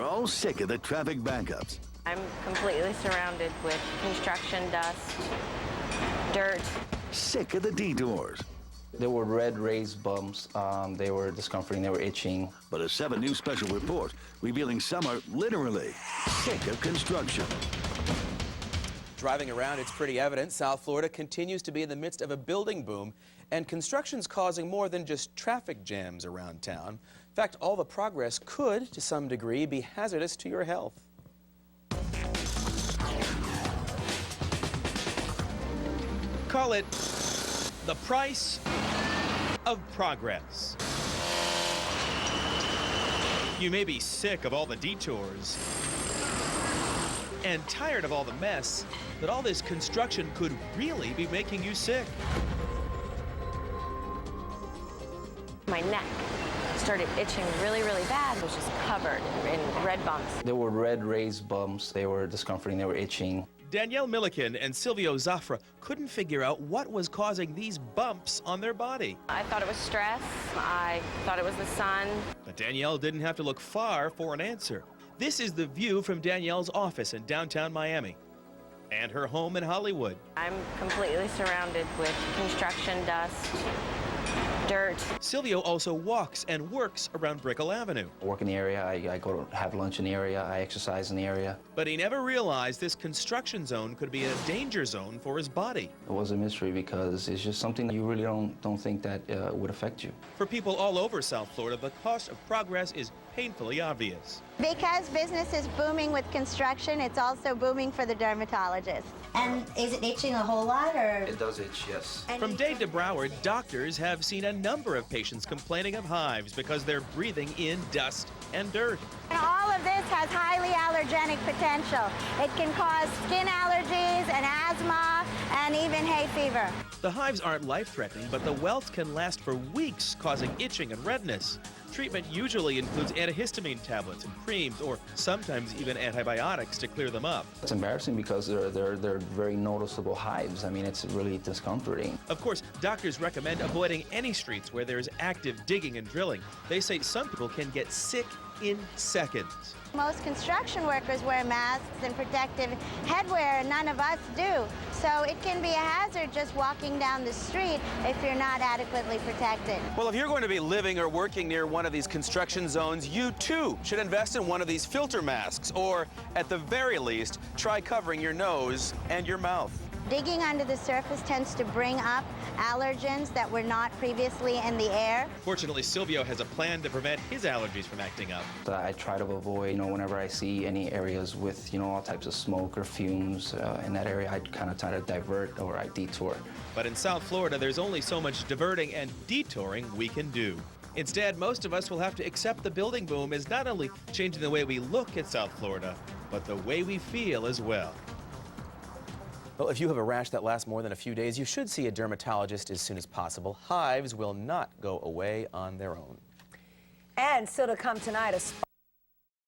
We're all sick of the traffic backups. I'm completely surrounded with construction dust, dirt. Sick of the detours. There were red raised bumps. They were discomforting, they were itching. But a 7 News special report revealing some are literally sick of construction. Driving around, it's pretty evident South Florida continues to be in the midst of a building boom, and construction's causing more than just traffic jams around town. In fact, all the progress could, to some degree, be hazardous to your health. Call it the price of progress. You may be sick of all the detours and tired of all the mess, but all this construction could really be making you sick. My neck started itching really, really bad. It was just covered in red bumps. There were red raised bumps. They were discomforting, they were itching. Danielle Milliken and Silvio Zafra couldn't figure out what was causing these bumps on their body. I thought it was stress. I thought it was the sun. But Danielle didn't have to look far for an answer. This is the view from Danielle's office in downtown Miami and her home in Hollywood. I'm completely surrounded with construction dust, dirt. Silvio also walks and works around Brickell Avenue. I work in the area, I go to have lunch in the area, I exercise in the area. But he never realized this construction zone could be a danger zone for his body. It was a mystery because it's just something that you really don't think that would affect you. For people all over South Florida, the cost of progress is painfully obvious. Because business is booming with construction, it's also booming for the dermatologist. And is it itching a whole lot, or? It does itch, yes. From Dave DeBroward, doctors have seen a number of patients complaining of hives because they're breathing in dust and dirt. And all of this has highly allergenic potential. It can cause skin allergies and asthma and even hay fever. The hives aren't life-threatening, but the welts can last for weeks, causing itching and redness. Treatment usually includes antihistamine tablets and creams, or sometimes even antibiotics to clear them up. It's embarrassing because they're very noticeable hives. I mean, it's really discomforting. Of course, doctors recommend avoiding any streets where there's active digging and drilling. They say some people can get sick in seconds. Most construction workers wear masks and protective headwear, and none of us do. So it can be a hazard just walking down the street if you're not adequately protected. Well, if you're going to be living or working near one of these construction zones, you too should invest in one of these filter masks, or at the very least, try covering your nose and your mouth. Digging under the surface tends to bring up allergens that were not previously in the air. Fortunately, Silvio has a plan to prevent his allergies from acting up. I try to avoid, whenever I see any areas with, all types of smoke or fumes in that area, I kind of try to divert or I detour. But in South Florida, there's only so much diverting and detouring we can do. Instead, most of us will have to accept the building boom is not only changing the way we look at South Florida, but the way we feel as well. Well, if you have a rash that lasts more than a few days, you should see a dermatologist as soon as possible. Hives will not go away on their own. And still to come tonight, a